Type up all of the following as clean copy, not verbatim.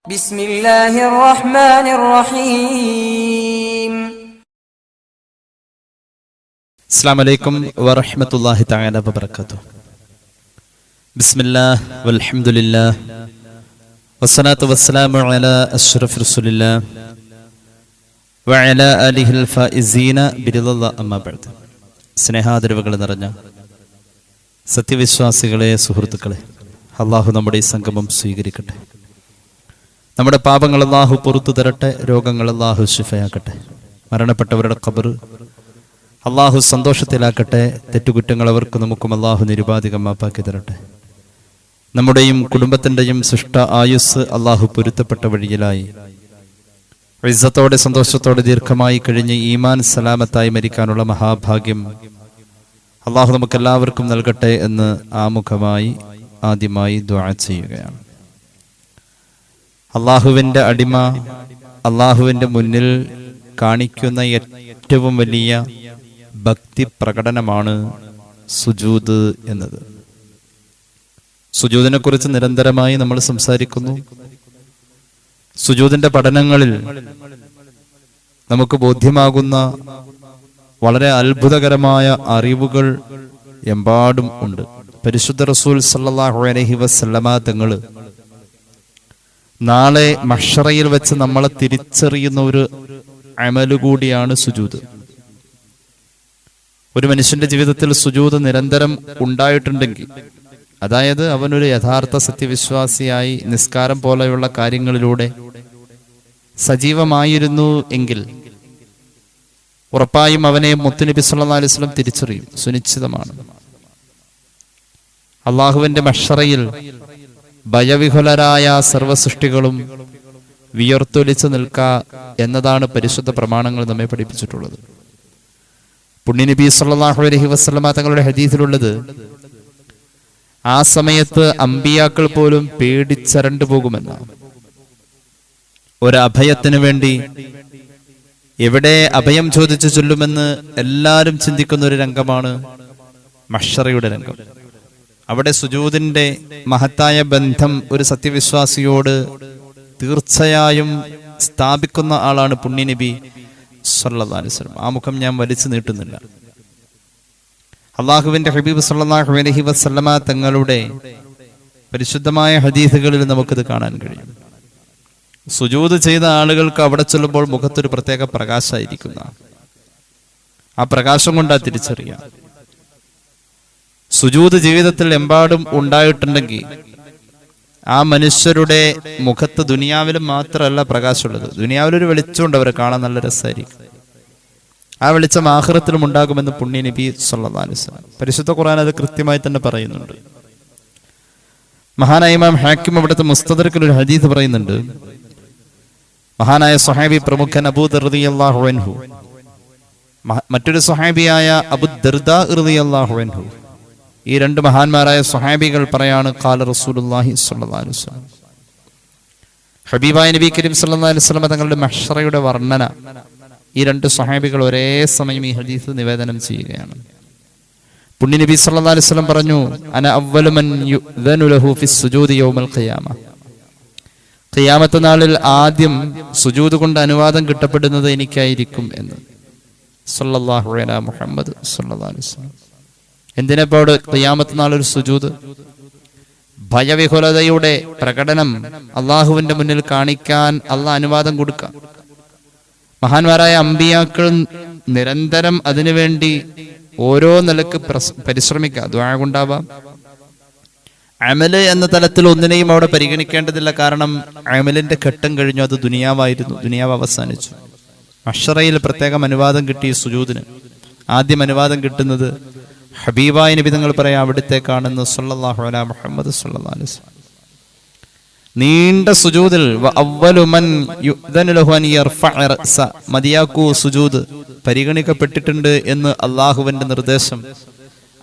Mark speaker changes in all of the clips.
Speaker 1: بسم الله الرحمن الرحيم.
Speaker 2: السلام عليكم ورحمة الله تعالى وبركاته. بسم الله والحمد لله والصلاة والسلام على أشرف رسول الله وعلى آله الفائزين برضا الله أما بعد. സ്നേഹാദരവുകൾ നിറഞ്ഞ സത്യവിശ്വാസികളെ, സുഹൃത്തുക്കളെ, അള്ളാഹു നമ്മുടെ ഈ സംഗമം സ്വീകരിക്കട്ടെ. നമ്മുടെ പാപങ്ങൾ അള്ളാഹു പുറത്തു തരട്ടെ. രോഗങ്ങൾ അള്ളാഹു ശിഫയാക്കട്ടെ. മരണപ്പെട്ടവരുടെ ഖബർ അള്ളാഹു സന്തോഷത്തിലാക്കട്ടെ. തെറ്റുകുറ്റങ്ങൾ അവർക്ക് നമുക്കും അള്ളാഹു നിരുപാധികം മാപ്പാക്കി തരട്ടെ. നമ്മുടെയും കുടുംബത്തിൻ്റെയും സൃഷ്ട ആയുസ് അള്ളാഹു പൊരുത്തപ്പെട്ട വഴിയിലായി ഇസ്സത്തോടെ സന്തോഷത്തോടെ ദീർഘമായി കഴിഞ്ഞ് ഈമാൻ സലാമത്തായി മരിക്കാനുള്ള മഹാഭാഗ്യം അള്ളാഹു നമുക്കെല്ലാവർക്കും നൽകട്ടെ എന്ന് ആമുഖമായി ആദ്യമായി ദുആ ചെയ്യുകയാണ്. അള്ളാഹുവിൻ്റെ അടിമ അള്ളാഹുവിൻ്റെ മുന്നിൽ കാണിക്കുന്ന ഏറ്റവും വലിയ ഭക്തി പ്രകടനമാണ് സുജൂദ് എന്നത്. സുജൂദിനെ കുറിച്ച് നിരന്തരമായി നമ്മൾ സംസാരിക്കുന്നു. സുജൂദിന്റെ പഠനങ്ങളിൽ നമുക്ക് ബോധ്യമാകുന്ന വളരെ അത്ഭുതകരമായ അറിവുകൾ എമ്പാടും ഉണ്ട്. പരിശുദ്ധ റസൂൽ സല്ലല്ലാഹു അലൈഹി വസല്ലമ തങ്ങൾ നാളെ മഹ്ശറയിൽ വെച്ച് നമ്മളെ തിരിച്ചറിയുന്ന ഒരു അമല് കൂടിയാണ് സുജൂദ്. ഒരു മനുഷ്യന്റെ ജീവിതത്തിൽ സുജൂദ് നിരന്തരം ഉണ്ടായിട്ടുണ്ടെങ്കിൽ, അതായത് അവനൊരു യഥാർത്ഥ സത്യവിശ്വാസിയായി നിസ്കാരം പോലെയുള്ള കാര്യങ്ങളിലൂടെ സജീവമായിരുന്നു എങ്കിൽ ഉറപ്പായും അവനെ മുത്തുനബി സല്ലല്ലാഹു അലൈഹി വസല്ലം തിരിച്ചറിയും, സുനിശ്ചിതമാണ്. അള്ളാഹുവിന്റെ മഹ്ശറയിൽ ഭയവിഹുലരായ സർവ്വസൃഷ്ടികളും വിയർത്തൊലിച്ചു നിൽക്കുക എന്നതാണ് പരിശുദ്ധ പ്രമാണങ്ങൾ നമ്മെ പഠിപ്പിച്ചിട്ടുള്ളത്. പുണ്യനബി സല്ലല്ലാഹു അലൈഹി വസല്ലമ തങ്ങളുടെ ഹദീസിലുള്ളത്, ആ സമയത്ത് അമ്പിയാക്കൾ പോലും പേടിച്ചരണ്ടു പോകുമെന്നാണ്. ഒരഭയത്തിനു വേണ്ടി എവിടെ അഭയം ചോദിച്ചു ചൊല്ലുമെന്ന് എല്ലാവരും ചിന്തിക്കുന്ന ഒരു രംഗമാണ് മഹ്ശറയുടെ രംഗം. അവിടെ സുജൂദിന്റെ മഹത്തായ ബന്ധം ഒരു സത്യവിശ്വാസിയോട് തീർച്ചയായും സ്ഥാപിക്കുന്ന ആളാണ് പുണ്യനബി സല്ലല്ലാഹു അലൈഹി വസല്ലം. ആ മുഖം ഞാൻ വലിച്ചു നീട്ടുന്നില്ല. അള്ളാഹുവിന്റെ ഹബീബ് സല്ലല്ലാഹു അലൈഹി വസല്ലമ തങ്ങളുടെ പരിശുദ്ധമായ ഹദീസുകളിൽ നമുക്കിത് കാണാൻ കഴിയും. സുജൂദ് ചെയ്ത ആളുകൾക്ക് അവിടെ ചെല്ലുമ്പോൾ മുഖത്തൊരു പ്രത്യേക പ്രകാശമായിരിക്കുന്ന, ആ പ്രകാശം കൊണ്ടാ തിരിച്ചറിയാം. സുജൂദ് ജീവിതത്തിൽ എമ്പാടും ഉണ്ടായിട്ടുണ്ടെങ്കിൽ ആ മനുഷ്യരുടെ മുഖത്ത് ദുനിയാവിലും മാത്രമല്ല പ്രകാശമുള്ളത്, ദുനിയാവിലൊരു വെളിച്ചമുണ്ട്, അവരെ കാണാൻ നല്ല രസമായിരിക്കും. ആ വെളിച്ചം ആഖിറത്തിലും ഉണ്ടാകുമെന്ന് പുണ്യ നബി സല്ലല്ലാഹു അലൈഹി വസല്ലം പരിശുദ്ധ ഖുർആൻ അത് കൃത്യമായി തന്നെ പറയുന്നുണ്ട്. മഹാനായ ഇമാം ഹാക്കിം അവിടുത്തെ മുസ്തദറക്കിൽ ഒരു ഹദീസ് പറയുന്നുണ്ട്. മഹാനായ സ്വഹാബി പ്രമുഖൻ അബൂ ദർ റളിയല്ലാഹു അൻഹു, മറ്റൊരു സ്വഹാബിയായ അബൂ ദർദാ റളിയല്ലാഹു അൻഹു, ഈ രണ്ട് മഹാന്മാരായ സ്വഹാബികൾ പറയാണ്, ഖാല റസൂലുള്ളാഹി സ്വല്ലല്ലാഹു അലൈഹി വസല്ലം, ഹബീബായ നബി കരീം സല്ലല്ലാഹു അലൈഹി വസല്ലം തങ്ങളുടെ മഹ്ശറയുടെ വർണ്ണന ഈ രണ്ട് സ്വഹാബികൾ ഒരേ സമയം ഈ ഹദീസ് നിവേദനം ചെയ്യുകയാണ്. പുണ്യ നബി സല്ലല്ലാഹു അലൈഹി വസല്ലം പറഞ്ഞു, അന അവ്വലു മൻ യുഅ്ദനു ലഹു ഫിസ് സുജൂദി യൗമൽ ഖിയാമ, ഖിയാമത്ത് നാളിൽ ആദ്യം സുജൂദ് കൊണ്ട് അനുവാദം കിട്ടപ്പെടുന്നത് എനിക്കായിരിക്കും എന്ന് സല്ലല്ലാഹു അലൈഹി മുഹമ്മദ് സല്ലല്ലാഹു അലൈഹി വസല്ലം. എന്തിനെപ്പോട് ഖിയാമത്ത് നാളൊരു സുജൂദ്? ഭയവിഹുലതയുടെ പ്രകടനം അള്ളാഹുവിന്റെ മുന്നിൽ കാണിക്കാൻ അള്ളാഹ് അനുവാദം കൊടുക്കാം. മഹാന്മാരായ അമ്പിയാക്കൾ നിരന്തരം അതിനുവേണ്ടി ഓരോ നിലക്ക് പരിശ്രമിക്കുക. ദുആ കൊണ്ടാവാം, അമല് എന്ന തലത്തിൽ ഒന്നിനെയും അവിടെ പരിഗണിക്കേണ്ടതില്ല. കാരണം അമലിന്റെ ഘട്ടം കഴിഞ്ഞു, അത് ദുനിയാവായിരുന്നു, ദുനിയാവ് അവസാനിച്ചു. മഹ്ശറയിൽ പ്രത്യേകം അനുവാദം കിട്ടി സുജൂദിന്. ആദ്യം അനുവാദം കിട്ടുന്നത് ഹബീബായ നബി തങ്ങൾ പറയാം അവിടുത്തേക്കാണെന്ന് സല്ലല്ലാഹു അലൈഹി മുഹമ്മദ് സല്ലല്ലാഹു അലൈഹി വസല്ലം. നീണ്ട സുജൂദിൽ മദിയാക്കു സുജൂദ് പരിഗണിക്കപ്പെട്ടിട്ടുണ്ട് എന്ന് അള്ളാഹുവിന്റെ നിർദ്ദേശം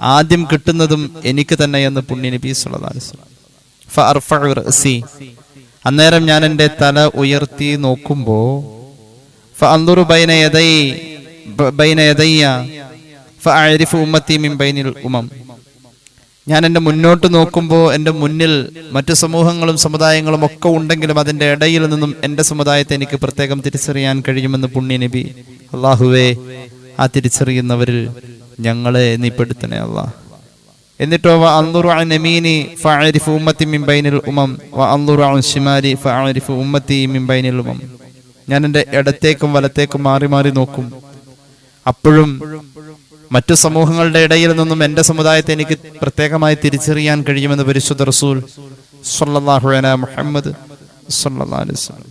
Speaker 2: ആദ്യം കിട്ടുന്നതും എനിക്ക് തന്നെ എന്ന് പുണ്യ നബി സല്ലല്ലാഹു അലൈഹി വസല്ലം. ഫഅർഫഉ റഅസി, അന്നേരം ഞാൻ എൻ്റെ തല ഉയർത്തി നോക്കുമ്പോ ഫഅൻദുറു ബൈന യദയ്യ ഫഅരിഫു ഉമ്മത്തി മിൻ ബൈനിൽ ഉമം, ഞാൻ എൻ്റെ മുന്നോട്ട് നോക്കുമ്പോൾ എൻ്റെ മുന്നിൽ മറ്റു സമൂഹങ്ങളും സമുദായങ്ങളും ഒക്കെ ഉണ്ടെങ്കിലും അതിൻ്റെ ഇടയിൽ നിന്നും എൻ്റെ സമുദായത്തെ എനിക്ക് പ്രത്യേകം തിരിച്ചറിയാൻ കഴിയുമെന്ന് പുണ്യ നബി. അള്ളാഹുവേ, ആ തിരിച്ചറിയുന്നവരിൽ ഞങ്ങളെ നീ പെടുത്തണേ അല്ലാ. എന്നിട്ടോ വഅൻദുറു അൻ യമീനി ഫഅരിഫു ഉമ്മത്തി മിൻ ബൈനിൽ ഉമം വഅൻദുറു അൻ ശിമാലി ഫഅരിഫു ഉമ്മത്തി മിൻ ബൈനിൽ ഉമം. ഞാൻ എൻ്റെ ഇടത്തേക്കും വലത്തേക്കും മാറി മാറി നോക്കും, അപ്പോഴും മറ്റു സമൂഹങ്ങളുടെ ഇടയിൽ നിന്നും എൻ്റെ സമുദായത്തെ എനിക്ക് പ്രത്യേകമായി തിരിച്ചറിയാൻ കഴിയുമെന്ന് പരിശുദ്ധ റസൂൽ സ്വല്ലല്ലാഹു അലൈഹി മുഹമ്മദ് സ്വല്ലല്ലാഹു അലൈഹി വസല്ലം.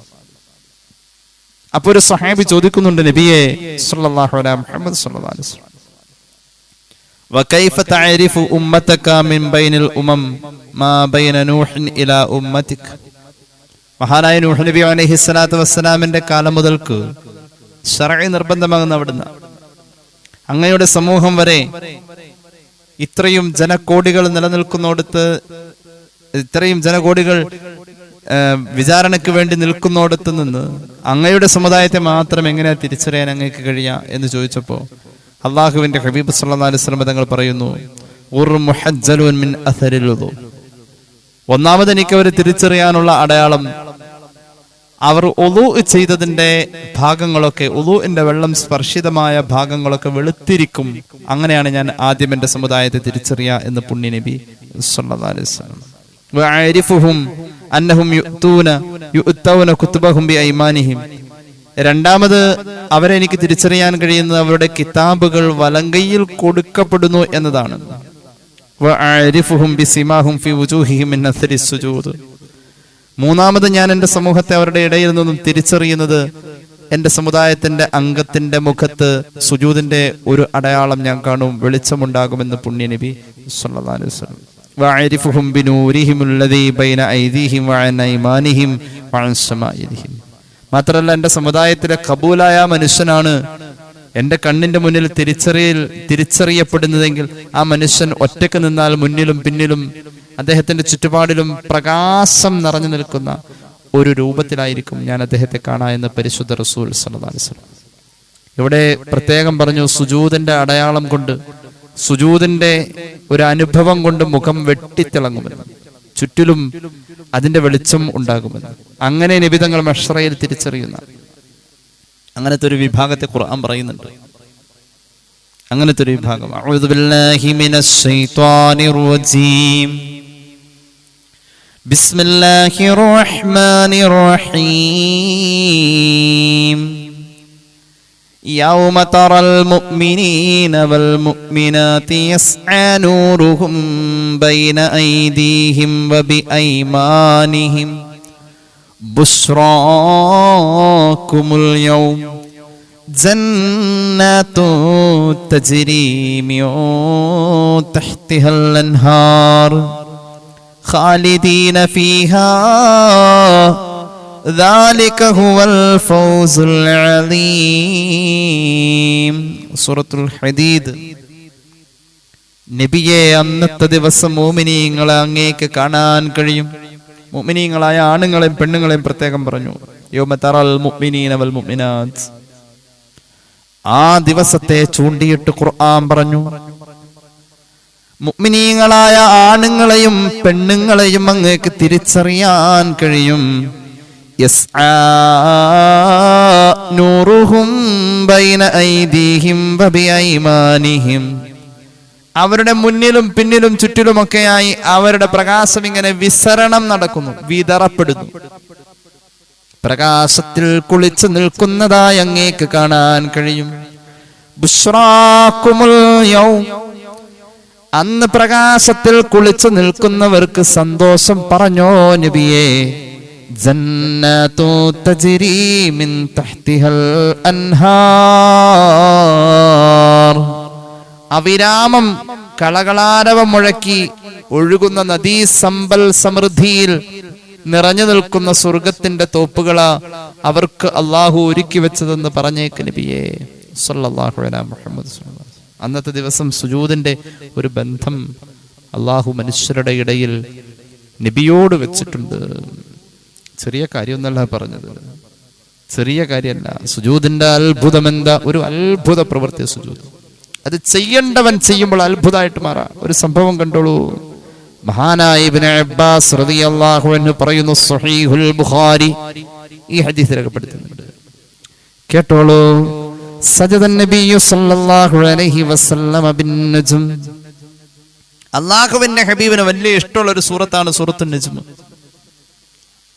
Speaker 2: അപ്പോൾ ഒരു സ്വഹാബി ചോദിക്കുന്നുണ്ട്, നബിയെ സ്വല്ലല്ലാഹു അലൈഹി മുഹമ്മദ് സ്വല്ലല്ലാഹു അലൈഹി വസല്ലം, വകൈഫ തഅരിഫു ഉമ്മതക മിൻ ബൈനിൽ ഉമം മാ ബൈന നൂഹിൻ ഇലാ ഉമ്മതിക. മഹാനായ നൂഹ് നബി അലൈഹിസ്സലാത്തു വസ്സലാമിന്റെ കാലം മുതൽക്ക് ശർഈ നിർബന്ധമാകുന്ന അവിടുന്ന് അങ്ങയുടെ സമൂഹം വരെ ഇത്രയും ജനകോടികൾ നിലനിൽക്കുന്നിടത്ത്, ഇത്രയും ജനകോടികൾ വിചാരണയ്ക്ക് വേണ്ടി നിൽക്കുന്നിടത്ത് നിന്ന് അങ്ങയുടെ സമുദായത്തെ മാത്രം എങ്ങനെയാ തിരിച്ചറിയാൻ അങ്ങേക്ക് കഴിയാ എന്ന് ചോദിച്ചപ്പോൾ അള്ളാഹുവിന്റെ ഹബീബ് സല്ലല്ലാഹു അലൈഹി വസല്ലം തങ്ങൾ പറയുന്നു, മുഹജ്ജലുൻ മിൻ അഥരിൽ വുദു. ഒന്നാമത് എനിക്ക് അവരെ തിരിച്ചറിയാനുള്ള അടയാളം അവർ ഉളൂ ചെയ്തതിന്റെ ഭാഗങ്ങളൊക്കെ, ഉളൂന്റെ വെള്ളം സ്പർശിതമായ ഭാഗങ്ങളൊക്കെ വെളുത്തിരിക്കും. അങ്ങനെയാണ് ഞാൻ ആദ്യം എന്റെ സമുദായത്തെ തിരിച്ചറിയുക എന്ന് പുണ്യ നബി സല്ലല്ലാഹു അലൈഹി വസല്ലം. വഅരിഫുഹും അന്നഹും യുഅ്തൂന കുതുബഹും ബിഐമാനിഹിം. രണ്ടാമത് അവരെ എനിക്ക് തിരിച്ചറിയാൻ കഴിയുന്നത് അവരുടെ കിതാബുകൾ വലങ്കയിൽ കൊടുക്കപ്പെടുന്നു എന്നതാണ്. വഅരിഫുഹും ബിസിമാഹും ഫി വുജൂഹിഹിം മിൻ അഥരി സുജൂദ്. മൂന്നാമത് ഞാൻ എൻ്റെ സമൂഹത്തെ അവരുടെ ഇടയിൽ നിന്നും തിരിച്ചറിയുന്നത് എൻ്റെ സമുദായത്തിന്റെ അംഗത്തിന്റെ മുഖത്ത് സുജൂദിന്റെ ഒരു അടയാളം ഞാൻ കാണും, വെളിച്ചമുണ്ടാകുമെന്ന് പുണ്യ നബി സല്ലല്ലാഹു അലൈഹി വസല്ലം. വഅരിഫുഹും ബിനൂരിഹിമുല്ലദീ ബൈന ഐദീഹിം വഅൻ ഐമാനിഹിം വഅൻ ശമാഇലിഹിം. മാത്രമല്ല എൻ്റെ സമുദായത്തിലെ കബൂലായ മനുഷ്യനാണ് എൻ്റെ കണ്ണിന്റെ മുന്നിൽ തിരിച്ചറിയപ്പെടുന്നതെങ്കിൽ ആ മനുഷ്യൻ ഒറ്റക്ക് നിന്നാൽ മുന്നിലും പിന്നിലും അദ്ദേഹത്തിന്റെ ചുറ്റുപാടിലും പ്രകാശം നിറഞ്ഞു നിൽക്കുന്ന ഒരു രൂപത്തിലായിരിക്കും ഞാൻ അദ്ദേഹത്തെ കാണാ എന്ന് പരിശുദ്ധ റസൂൽ സല്ലല്ലാഹു അലൈഹി വസല്ലം. ഇവിടെ പ്രത്യേകം പറഞ്ഞു, സുജൂദിന്റെ അടയാളം കൊണ്ട്, സുജൂദിന്റെ ഒരു അനുഭവം കൊണ്ട് മുഖം വെട്ടിത്തിളങ്ങുമെന്ന്, ചുറ്റിലും അതിന്റെ വെളിച്ചം ഉണ്ടാകുമെന്ന്. അങ്ങനെ നബി തങ്ങൾ മഹ്ശറയിൽ തിരിച്ചറിയുന്ന അങ്ങനത്തെ ഒരു വിഭാഗത്തെ ഖുർആൻ പറയുന്നുണ്ട്. അങ്ങനത്തെ ഒരു വിഭാഗം. അഊദു ബില്ലാഹി മിനശ് ശൈത്വാനിർ റജീം. ബിസ്മില്ലാഹിർ റഹ്മാനിർ റഹീം. യൗമ തറൽ മുഅ്മിനീന വൽ മുഅ്മിനാതി യസ്ആ നൂറുഹും ബൈന ഐദീഹിം വബിഐമാനിഹിം ബുശ്റാകുമുൽ യൗം ജന്നാതു തജ്രി മിൻ തഹ്തിഹൽ അൻഹാർ ഖാലിദീന ഫീഹാ ذلك هو الفوز العظيم. സൂറത്തുൽ ഹദീദ്. നബിയെ, അന്നത്തെ ദിവസം മുഅ്മിനീങ്ങളെ അങ്ങേക്ക് കാണാൻ കഴിയും. മുഅ്മിനീങ്ങളായ ആണുങ്ങളെയും പെണ്ണുങ്ങളെയും പ്രത്യേകം പറഞ്ഞു. യൗമ തറൽ മുഅ്മിനീന വൽ മുഅ്മിനാത്ത്. ആ ദിവസത്തെ ചൂണ്ടിയിട്ട് ഖുർആൻ പറഞ്ഞു, മുഅ്മിനീങ്ങളായ ആണുങ്ങളെയും പെണ്ണുങ്ങളെയും അങ്ങേക്ക് തിരിച്ചറിയാൻ കഴിയും. യസ്ആ നൂറുഹും ബൈന ഐദീഹിം വബിഐമാനിഹിം. അവരുടെ മുന്നിലും പിന്നിലും ചുറ്റിലുമൊക്കെയായി അവരുടെ പ്രകാശം ഇങ്ങനെ വിസരണം നടക്കുന്നു, വിതറപ്പെടുന്നു. പ്രകാശത്തിൽ കുളിച്ചു നിൽക്കുന്നതായി അങ്ങേക്ക് കാണാൻ കഴിയും. ബുശ്റാകുമുൽ യൗം. അന്ന് പ്രകാശത്തിൽ കുളിച്ചു നിൽക്കുന്നവർക്ക് സന്തോഷം പറഞ്ഞോ നബിയേ. ജന്നതു തജ്രി മിൻ തഹ്തിഹൽ അൻഹാർ. അവിരാമം കളകളാരവം മുഴക്കി ഒഴുകുന്ന നദീ സമ്പൽ സമൃദ്ധിയിൽ നിറഞ്ഞു നിൽക്കുന്ന സ്വർഗത്തിന്റെ തോപ്പുകളാ അവർക്ക് അള്ളാഹു ഒരുക്കി വെച്ചതെന്ന് പറഞ്ഞേക്ക് നബിയേ സല്ലല്ലാഹു അലൈഹി മുഹമ്മദ്. അന്നത്തെ ദിവസം സുജൂദിന്റെ ഒരു ബന്ധം അള്ളാഹു മനുഷ്യരുടെ ഇടയിൽ നബിയോട് വെച്ചിട്ടുണ്ട്. ചെറിയ കാര്യമൊന്നല്ല പറഞ്ഞത്, ചെറിയ കാര്യമല്ല. സുജൂദിന്റെ അത്ഭുതം എന്താ? ഒരു അത്ഭുത പ്രവൃത്തി സുജൂദ്. അത് ചെയ്യേണ്ടവൻ ചെയ്യുമ്പോൾ അത്ഭുതമായിട്ട് മാറാം. ഒരു സംഭവം കണ്ടോളൂ. മഹാനായ ഇബ്നു അബ്ബാസ് റളിയല്ലാഹു അൻഹു പറയുന്നു, സ്വഹീഹുൽ ബുഖാരി ഈ ഹദീസ് രേഖപ്പെടുത്തുന്നുണ്ട്. കേട്ടോളൂ. സജദൻ നബിയ്യു സല്ലല്ലാഹു അലൈഹി വസല്ലമ ബിൻ-നജ്ം. അല്ലാഹുവിന്റെ ഹബീബിന് വലിയ ഇഷ്ടമുള്ള ഒരു സൂറത്താണ് സൂറത്തുൻ നജ്ം.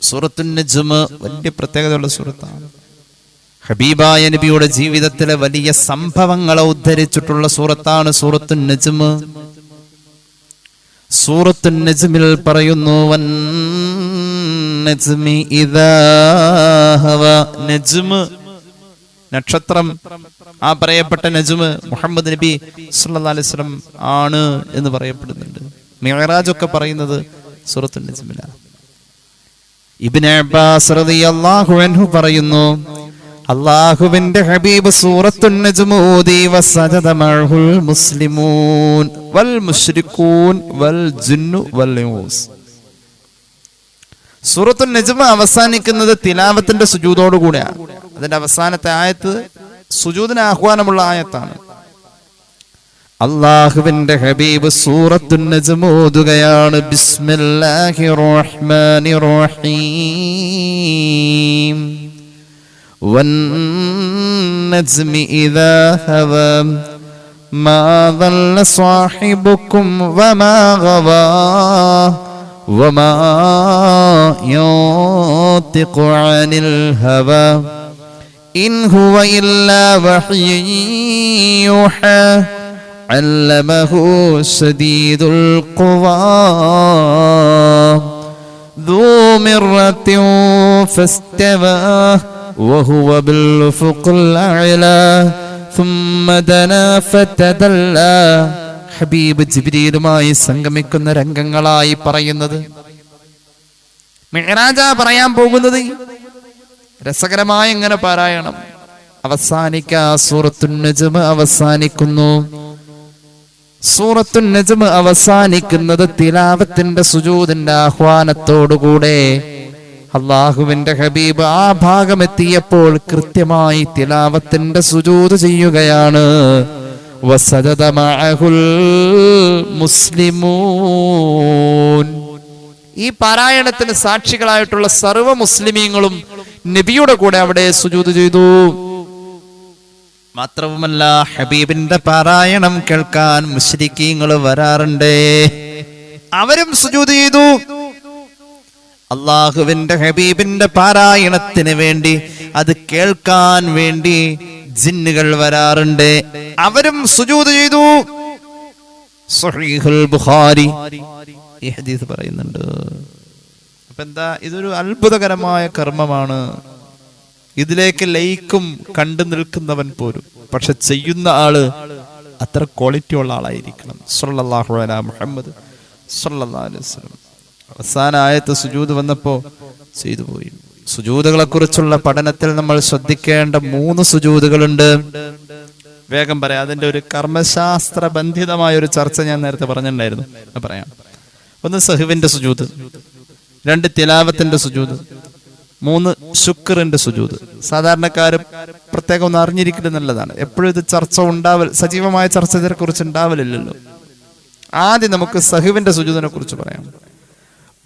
Speaker 2: സൂറത്തുൻ നജ്ം വലിയ പ്രത്യേകതയുള്ള സൂറത്താണ്. ഹബീബായ നബിയുടെ ജീവിതത്തിലെ വലിയ സംഭവങ്ങളെ ഉദ്ധരിച്ചിട്ടുള്ള സൂറത്താണ് സൂറത്തുൻ നജ്ം. സൂറത്തുൻ നജ്മിൽ പറയുന്നു, വൻ നജ്മി ഇദാ ഹവ. നജ്ം നക്ഷത്രം, ആ പറയപ്പെട്ട നജ്മ് മുഹമ്മദ് നബി സല്ലല്ലാഹു അലൈഹി വസല്ലം ആണ് എന്ന് പറയപ്പെടുന്നുണ്ട്. മിഅ്റാജ് ഒക്കെ പറയുന്നത് സൂറത്തുൻ നജ്മിലാണ്. ഇബ്നു അബ്ബാസ് റളിയല്ലാഹു അൻഹു പറയുന്നു, അല്ലാഹുവിന്റെ ഹബീബ് സൂറത്തുൻ നജ്ം ഓതി, വസജദ മഅഹുൽ മുസ്ലിമൂൻ വൽ മുശ്രികൂൻ വൽ ജിന്നു വൽ ഇൻസ്. സൂറത്തുൻ നജ്ം അവസാനിക്കുന്നത് തിലാവത്തിന്റെ സുജൂദോട് കൂടെയാണ്. അതിന്റെ അവസാനത്തെ ആയത്ത് സുജൂദിന് ആഹ്വാനമുള്ള ആയത്താണ്. അല്ലാഹുവിന്റെ ഹബീബ് സൂറത്തുൻ നജ്ം ഓതുകയാണ്, ബിസ്മില്ലാഹിർ റഹ്മാനിർ റഹീം വൻ നജ്മി ഇദാ ഹവാ മാ ضل صاحبكم وما غوى وما ينطق عن الهوى إن هو إلا وحي يوحى علمه شديد القوى ذو مرة فاستوى وهو بالأفق الأعلى ثم دنا فتدلى. ഹബീബ് ജിബ്രീലുമായി സംഗമിക്കുന്ന രംഗങ്ങളായി പറയുന്നത്. മിഅ്റാജ പറയാൻ പോകുന്നത്. രസകരമായ ഇങ്ങനെ പാരായണം. സൂറത്തുൻ നജ്ം അവസാനിക്കുന്നു. സൂറത്തുൻ നജ്ം അവസാനിക്കുന്നത് തിലാവത്തിന്റെ സുജൂദിന്റെ ആഹ്വാനത്തോടുകൂടെ. അല്ലാഹുവിന്റെ ഹബീബ് ആ ഭാഗം എത്തിയപ്പോൾ കൃത്യമായി തിലാവത്തിന്റെ സുജൂദ് ചെയ്യുകയാണ്. വസജദ മഅഹുൽ മുസ്ലിമൂൻ. ഈ പാരായണത്തിന് സാക്ഷികളായിട്ടുള്ള സർവ്വ മുസ്ലിമീങ്ങളും നബിയുടെ കൂടെ അവിടെ സുജൂദ് ചെയ്തു. മാത്രവുമല്ല, ഹബീബിന്റെ പാരായണം കേൾക്കാൻ മുശ്രിക്കീങ്ങൾ വരാറുണ്ട്. അവരും സുജൂദ് ചെയ്തു. അല്ലാഹുവിന്റെ ഹബീബിന്റെ പാരായണത്തിന് വേണ്ടി, അത് കേൾക്കാൻ വേണ്ടി ജിന്നുകൾ വരാറുണ്ട്. അവരും സുജൂദ് ചെയ്തു. സ്വഹീഹുൽ ബുഖാരി ഈ ഹദീസ് പറയുന്നുണ്ട്. അപ്പൊ എന്താ, ഇതൊരു അത്ഭുതകരമായ കർമ്മമാണ്. ഇതിലേക്ക് ലയിക്കും കണ്ടു നിൽക്കുന്നവൻ പോലും. പക്ഷെ ചെയ്യുന്ന ആള് അത്ര ക്വാളിറ്റി ഉള്ള ആളായിരിക്കണം. സ്വല്ലല്ലാഹു അലാ മുഹമ്മദ് സ്വല്ലല്ലാഹു അലൈഹി വസല്ലം. അവസാന ആയത്ത് സുജൂദ് വന്നപ്പോ ചെയ്തു പോയി. സുജൂദുകളെ കുറിച്ചുള്ള പഠനത്തിൽ നമ്മൾ ശ്രദ്ധിക്കേണ്ട 3 സുജൂദുകളുണ്ട്. വേഗം പറയാം. അതിന്റെ ഒരു കർമ്മശാസ്ത്ര ബന്ധിതമായ ഒരു ചർച്ച ഞാൻ നേരത്തെ പറഞ്ഞിട്ടുണ്ടായിരുന്നു. പറയാം. 1 സഹ്വിന്റെ സുജൂദ്, 2 തിലാവത്തിന്റെ സുജൂദ്, 3 ശുക്റിന്റെ സുജൂദ്. സാധാരണക്കാര് പ്രത്യേകം ഒന്ന് അറിഞ്ഞിരിക്കുന്നത് നല്ലതാണ്. എപ്പോഴും ഇത് ചർച്ച സജീവമായ ചർച്ച ഇതിനെ കുറിച്ച് ഉണ്ടാവലില്ലല്ലോ. ആദ്യം നമുക്ക് സഹ്വിന്റെ സുജൂദിനെ കുറിച്ച് പറയാം.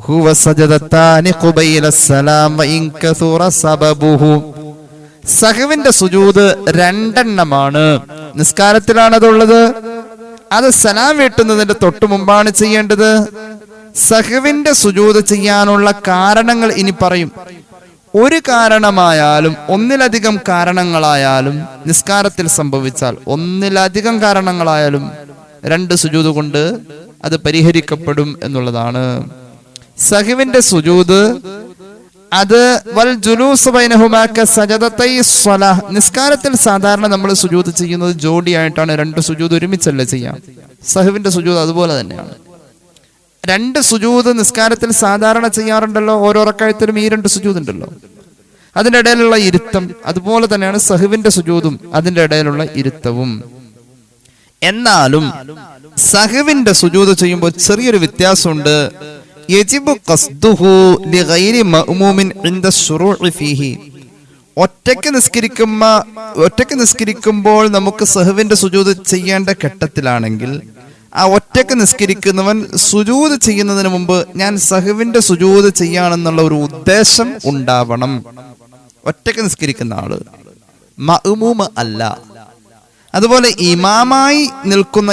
Speaker 2: ഹുവ സജദത്താനി ഖുബൈല സലാം വഇൻ കസൂറ സബബുഹു. സഹ്വിന്റെ സുജൂദ് 2 നിസ്കാരത്തിലാണ് അതുള്ളത്. അത് സലാം വീട്ടുന്നതിന്റെ തൊട്ടു മുമ്പാണ് ചെയ്യേണ്ടത്. സഹ്വിന്റെ സുജൂദ് ചെയ്യാനുള്ള കാരണങ്ങൾ ഇനി പറയും. ഒരു കാരണമായാലും ഒന്നിലധികം കാരണങ്ങളായാലും നിസ്കാരത്തിൽ സംഭവിച്ചാൽ, ഒന്നിലധികം കാരണങ്ങളായാലും 2 സുജൂദ് കൊണ്ട് അത് പരിഹരിക്കപ്പെടും എന്നുള്ളതാണ്. സഹ്വിന്റെ സുജൂദ് അത് വൽ ജുലൂസ് ബൈനഹുമാ കസജദതൈ സ്വലാഹ്. നിസ്കാരത്തിൽ സാധാരണ നമ്മൾ സുജൂദ് ചെയ്യുന്നത് ജോഡിയായിട്ടാണ്. 2 സുജൂദ് ഒരുമിച്ചല്ല ചെയ്യാം. സഹ്വിന്റെ സുജൂദ് അതുപോലെ തന്നെയാണ്. 2 സുജൂദ് നിസ്കാരത്തിൽ സാധാരണ ചെയ്യാറുണ്ടല്ലോ. ഓരോ റക്അത്തിലും ഈ 2 സുജൂദ് ഉണ്ടല്ലോ. അതിന്റെ ഇടയിലുള്ള ഇരുത്തം അതുപോലെ തന്നെയാണ് സഹ്വിന്റെ സുജൂദും, അതിന്റെ ഇടയിലുള്ള ഇരുത്തവും. എന്നാലും സഹ്വിന്റെ സുജൂദ് ചെയ്യുമ്പോൾ ചെറിയൊരു വ്യത്യാസമുണ്ട്. യജിബു ഖസ്ദുഹു ലിഗൈരി മഅ്മൂമിൻ ഇൻദ ശുറൂഇ ഫീഹി. ഒറ്റയ്ക്ക് നിസ്കരിക്കുമ്പോൾ നമുക്ക് സഹവിന്റെ സുജൂദ് ചെയ്യേണ്ട ഘട്ടത്തിലാണെങ്കിൽ ആ ഒറ്റയ്ക്ക് നിസ്കരിക്കുന്നവൻ സുജൂദ് ചെയ്യുന്നതിന് മുമ്പ് ഞാൻ സഹവിന്റെ സുജൂദ് ചെയ്യാനെന്നുള്ള ഒരു ഉദ്ദേശം ഉണ്ടാവണം. ഒറ്റയ്ക്ക് നിസ്കരിക്കുന്ന ആള് മഅ്മൂം അല്ല. അതുപോലെ ഇമാമായി നിൽക്കുന്ന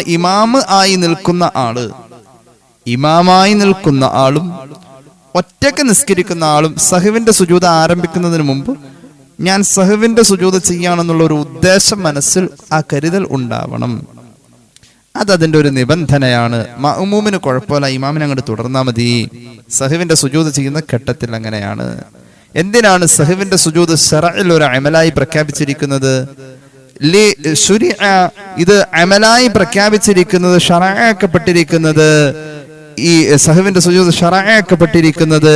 Speaker 2: ആളും ഒറ്റയ്ക്ക് നിസ്കരിക്കുന്ന ആളും സഹവിന്റെ സുജൂദ് ആരംഭിക്കുന്നതിന് മുമ്പ് ഞാൻ സഹവിന്റെ സുജൂദ് ചെയ്യാണെന്നുള്ള ഒരു ഉദ്ദേശം മനസ്സിൽ ആ കരുതൽ ഉണ്ടാവണം. അതതിന്റെ ഒരു നിബന്ധനയാണ്. മഅ്മൂമിന് കുഴപ്പമില്ല, ഇമാമിനെ അങ്ങോട്ട് തുടർന്നാൽ മതി. സഹവിന്റെ സുജൂദ് ചെയ്യുന്ന ഘട്ടത്തിൽ അങ്ങനെയാണ്. എന്തിനാണ് സഹവിന്റെ സുജൂദ് ശറഇൽ ഒരു അമലായി പ്രഖ്യാപിച്ചിരിക്കുന്നത്? ഇത് അമലായി പ്രഖ്യാപിച്ചിരിക്കുന്നത്, ശറഅക്കപ്പെട്ടിരിക്കുന്നത്, ഈ സഹവിന്റെ സുജൂദ് ശറഅക്കപ്പെട്ടിരിക്കുന്നത്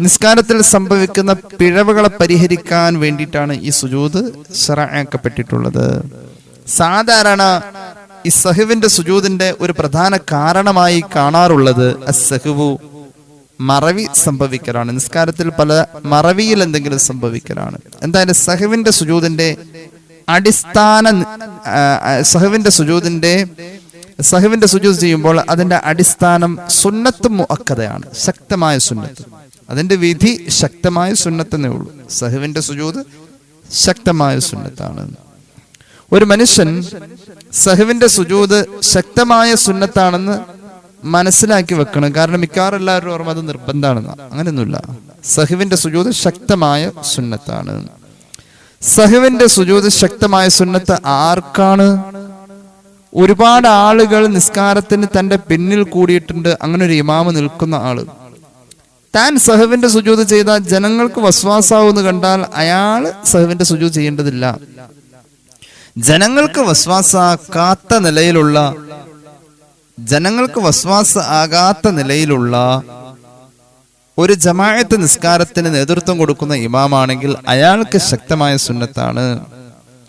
Speaker 2: നിസ്കാരത്തിൽ സംഭവിക്കുന്ന പിഴവുകളെ പരിഹരിക്കാൻ വേണ്ടിയിട്ടാണ് ഈ സുജൂദ് ശറഅക്കപ്പെട്ടിട്ടുള്ളത്. സാധാരണ ഈ സഹവിന്റെ സുജൂദിന്റെ ഒരു പ്രധാന കാരണമായി കാണാറുള്ളത് അസ്സഹ്വു, മറവി സംഭവിക്കലാണ്. നിസ്കാരത്തിൽ പല മറവിയിൽ എന്തെങ്കിലും സംഭവിക്കലാണ്. എന്തായാലും സഹവിന്റെ സുജൂദിന്റെ അടിസ്ഥാന സഹവിന്റെ സുജൂദ് ചെയ്യുമ്പോൾ അതിന്റെ അടിസ്ഥാനം സുന്നത്ത് മുഅക്കദയാണ്, ശക്തമായ സുന്നത്ത്. അതിന്റെ വിധി ശക്തമായ സുന്നത്തേ ഉള്ളൂ. സഹവിന്റെ സുജൂദ് ശക്തമായ സുന്നത്താണ്. ഒരു മനുഷ്യൻ സഹവിന്റെ സുജൂദ് ശക്തമായ സുന്നത്താണെന്ന് മനസ്സിലാക്കി വെക്കണം. കാരണം മിക്കവാറും എല്ലാവരും ഓർമ്മ അത് നിർബന്ധമാണെന്ന്. അങ്ങനെയൊന്നുമില്ല. സഹവിന്റെ സുജൂദ് ശക്തമായ സുന്നത്താണ്. സഹവിന്റെ സുജൂദ് ശക്തമായ സുന്നത്ത് ആർക്കാണ്? ഒരുപാട് ആളുകൾ നിസ്കാരത്തിന് തന്റെ പിന്നിൽ കൂടിയിട്ടുണ്ട്. അങ്ങനെ ഒരു ഇമാമ് നിൽക്കുന്ന ആള് താൻ സഹവിന്റെ സുജൂദ് ചെയ്താൽ ജനങ്ങൾക്ക് വസ്വാസാവെന്ന് കണ്ടാൽ അയാള് സഹവിന്റെ സുജൂദ് ചെയ്യേണ്ടതില്ല. ജനങ്ങൾക്ക് വസ്വാസ ആകാത്ത നിലയിലുള്ള ഒരു ജമാഅത്ത് നിസ്കാരത്തിന് നേതൃത്വം കൊടുക്കുന്ന ഇമാമാണെങ്കിൽ അയാൾക്ക് ശക്തമായ സുന്നത്താണ്.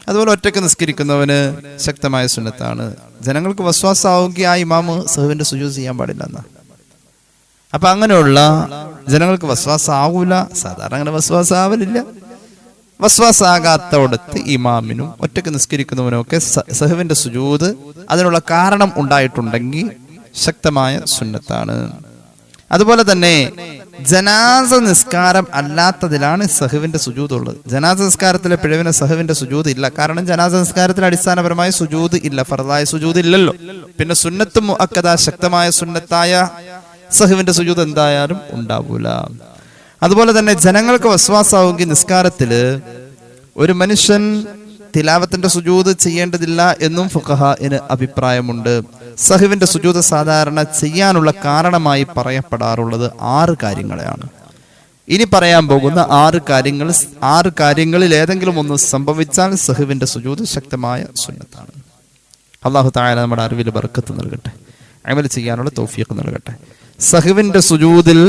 Speaker 2: അതുപോലെ ഒറ്റയ്ക്ക് നിസ്കരിക്കുന്നവന് ശക്തമായ സുന്നത്താണ്. ജനങ്ങൾക്ക് വസ്വാസാവുമെങ്കിൽ ആ ഇമാമ് സഹവിന്റെ സുജൂദ് ചെയ്യാൻ പാടില്ല എന്നാ. അപ്പൊ അങ്ങനെയുള്ള ജനങ്ങൾക്ക് വസ്വാസാവൂല. സാധാരണ അങ്ങനെ വസ്വാസാവലില്ല. വസ്വാസാകാത്തോടത്ത് ഇമാമിനും ഒറ്റയ്ക്ക് നിസ്കരിക്കുന്നവനും ഒക്കെ സഹവിന്റെ സുജൂദ് അതിനുള്ള കാരണം ഉണ്ടായിട്ടുണ്ടെങ്കിൽ ശക്തമായ സുന്നത്താണ്. അതുപോലെ തന്നെ ജനാസ നിസ്കാരം അല്ലാത്തതിലാണ് സഹവിന്റെ സുജൂദ് ഉള്ളത്. ജനാസ നിസ്കാരത്തിലെ പിഴവിന് സഹവിന്റെ സുജൂദ് ഇല്ല. കാരണം ജനാസ നിസ്കാരത്തിൽ അടിസ്ഥാനപരമായ സുജൂദ് ഇല്ല, ഫർദായ സുജൂദ് ഇല്ലല്ലോ. പിന്നെ സുന്നത്ത് മുഅക്കദ, ശക്തമായ സുന്നത്തായ സഹവിന്റെ സുജൂദ് എന്തായാലും ഉണ്ടാവൂല. അതുപോലെ തന്നെ ജനങ്ങൾക്ക് വസ്വാസാവുമെങ്കിൽ നിസ്കാരത്തില് ഒരു മനുഷ്യൻ തിലാവത്തിന്റെ സുജൂദ് ചെയ്യേണ്ടതില്ല എന്നും ഫുഖഹാഇന് അഭിപ്രായമുണ്ട്. സഹവിന്റെ സുജൂദ് സാധാരണ ചെയ്യാനുള്ള കാരണമായി പറയപ്പെടാറുള്ളത് 6 കാര്യങ്ങളെയാണ്. ഇനി പറയാൻ പോകുന്ന 6 കാര്യങ്ങളിൽ ഏതെങ്കിലും ഒന്ന് സംഭവിച്ചാൽ സഹവിന്റെ സുജൂദ് ശക്തമായ സുന്നത്താണ്. അല്ലാഹു തആല നമ്മുടെ അറിവിൽ ബർക്കത്ത് നൽകട്ടെ, അമൽ ചെയ്യാനുള്ള തൗഫീഖ് നൽകട്ടെ. സഹവിന്റെ സുജൂദിൽ